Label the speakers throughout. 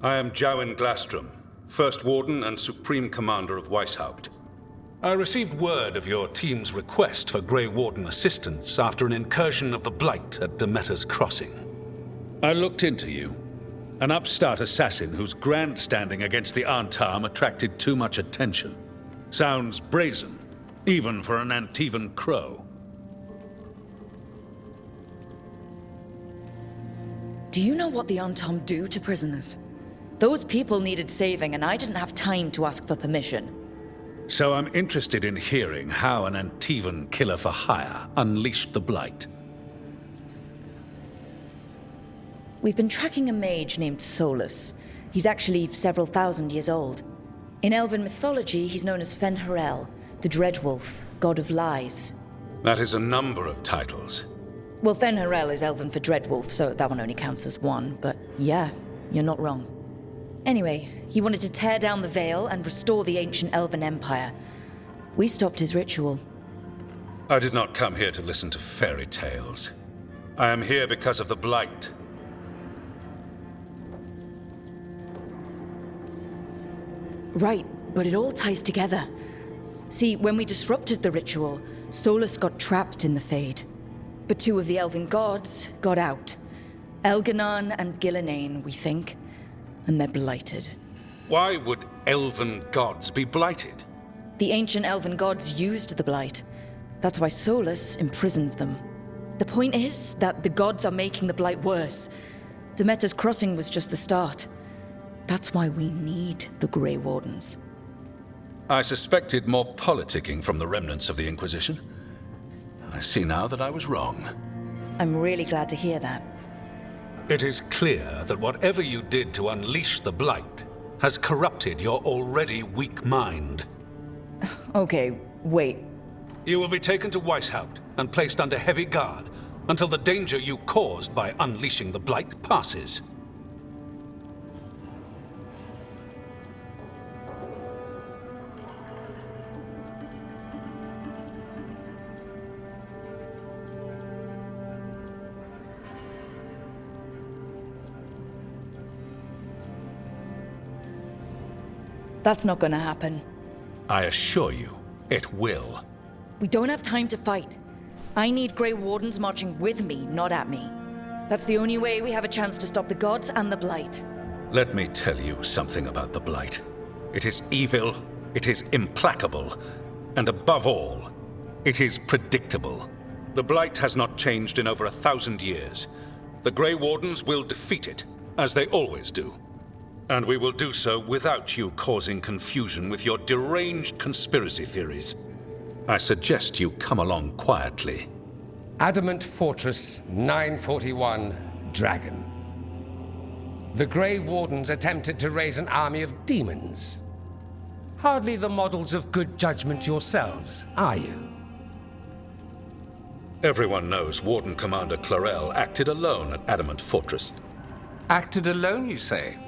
Speaker 1: I am Jowin Glastrom, First Warden and Supreme Commander of Weishaupt. I received word of your team's request for Grey Warden assistance after an incursion of the Blight at Demeter's Crossing. I looked into you. An upstart assassin whose grandstanding against the Antam attracted too much attention. Sounds brazen, even for an Antivan crow.
Speaker 2: Do you know what the Antam do to prisoners? Those people needed saving, and I didn't have time to ask for permission.
Speaker 1: So I'm interested in hearing how an Antivan killer for hire unleashed the Blight.
Speaker 2: We've been tracking a mage named Solus. He's actually several thousand years old. In Elven mythology, he's known as Fen'Harel, the Dreadwolf, god of lies.
Speaker 1: That is a number of titles.
Speaker 2: Well, Fen'Harel is Elven for Dreadwolf, so that one only counts as one, but yeah, you're not wrong. Anyway, he wanted to tear down the Veil and restore the ancient Elven Empire. We stopped his ritual.
Speaker 1: I did not come here to listen to fairy tales. I am here because of the Blight.
Speaker 2: Right, but it all ties together. See, when we disrupted the ritual, Solus got trapped in the Fade. But two of the Elven gods got out. Elganon and Gillenane, we think. And they're blighted.
Speaker 1: Why would Elven gods be blighted?
Speaker 2: The ancient Elven gods used the Blight. That's why Solus imprisoned them. The point is that the gods are making the Blight worse. Demeter's Crossing was just the start. That's why we need the Grey Wardens.
Speaker 1: I suspected more politicking from the remnants of the Inquisition. I see now that I was wrong.
Speaker 2: I'm really glad to hear that.
Speaker 1: It is clear that whatever you did to unleash the Blight has corrupted your already weak mind.
Speaker 2: Okay, wait.
Speaker 1: You will be taken to Weishaupt and placed under heavy guard until the danger you caused by unleashing the Blight passes.
Speaker 2: That's not gonna happen.
Speaker 1: I assure you, it will.
Speaker 2: We don't have time to fight. I need Grey Wardens marching with me, not at me. That's the only way we have a chance to stop the gods and the Blight.
Speaker 1: Let me tell you something about the Blight. It is evil, it is implacable, and above all, it is predictable. The Blight has not changed in over 1,000 years. The Grey Wardens will defeat it, as they always do. And we will do so without you causing confusion with your deranged conspiracy theories. I suggest you come along quietly.
Speaker 3: Adamant Fortress 941, Dragon. The Grey Wardens attempted to raise an army of demons. Hardly the models of good judgment yourselves, are you?
Speaker 1: Everyone knows Warden Commander Clarel acted alone at Adamant Fortress.
Speaker 4: Acted alone, you say?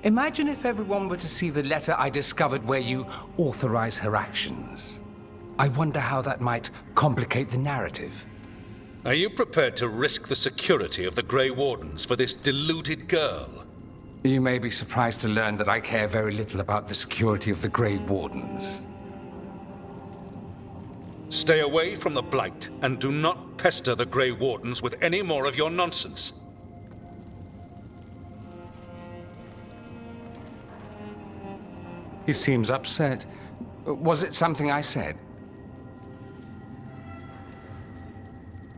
Speaker 4: Imagine if everyone were to see the letter I discovered where you authorize her actions. I wonder how that might complicate the narrative.
Speaker 1: Are you prepared to risk the security of the Grey Wardens for this deluded girl?
Speaker 4: You may be surprised to learn that I care very little about the security of the Grey Wardens.
Speaker 1: Stay away from the Blight and do not pester the Grey Wardens with any more of your nonsense.
Speaker 4: He seems upset. Was it something I said?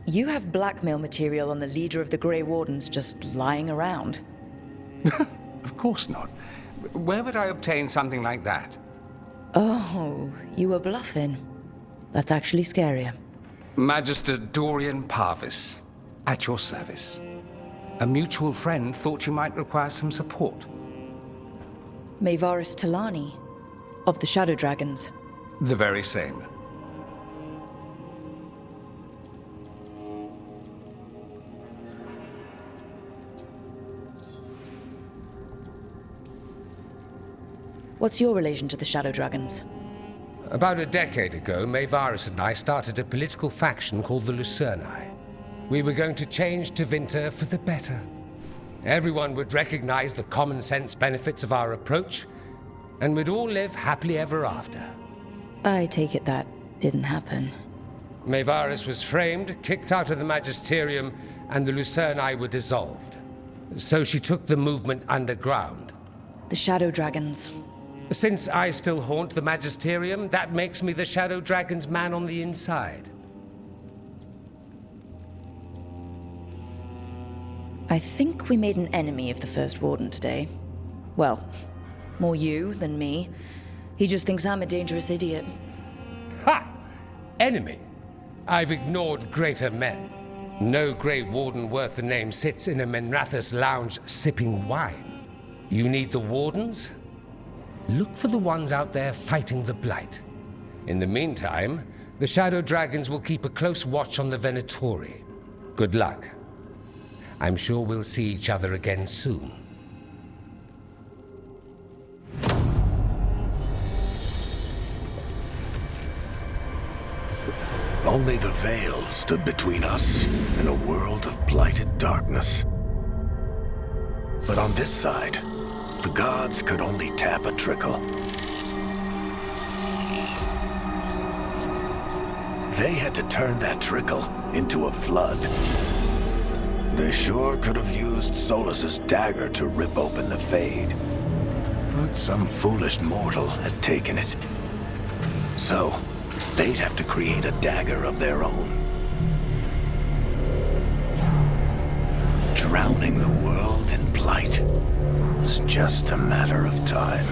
Speaker 2: You have blackmail material on the leader of the Grey Wardens just lying around.
Speaker 4: Of course not. Where would I obtain something like that?
Speaker 2: Oh, you were bluffing. That's actually scarier.
Speaker 4: Magister Dorian Parvis, at your service. A mutual friend thought you might require some support.
Speaker 2: Mayvaris Talani, of the Shadow Dragons.
Speaker 4: The very same.
Speaker 2: What's your relation to the Shadow Dragons?
Speaker 3: About a decade ago, Mayvaris and I started a political faction called the Lucerni. We were going to change Tevinter for the better. Everyone would recognize the common sense benefits of our approach, and we'd all live happily ever after.
Speaker 2: I take it that didn't happen.
Speaker 3: Maevaris was framed, kicked out of the Magisterium, and the Lucerni were dissolved. So she took the movement underground.
Speaker 2: The Shadow Dragons.
Speaker 3: Since I still haunt the Magisterium, that makes me the Shadow Dragon's man on the inside.
Speaker 2: I think we made an enemy of the First Warden today. Well, more you than me. He just thinks I'm a dangerous idiot.
Speaker 3: Ha! Enemy? I've ignored greater men. No Grey Warden worth the name sits in a Menrathus lounge sipping wine. You need the Wardens? Look for the ones out there fighting the Blight. In the meantime, the Shadow Dragons will keep a close watch on the Venatori. Good luck. I'm sure we'll see each other again soon.
Speaker 5: Only the veil stood between us and a world of blighted darkness. But on this side, the gods could only tap a trickle. They had to turn that trickle into a flood. They sure could have used Solas's dagger to rip open the Fade. But some foolish mortal had taken it. So, they'd have to create a dagger of their own. Drowning the world in blight was just a matter of time.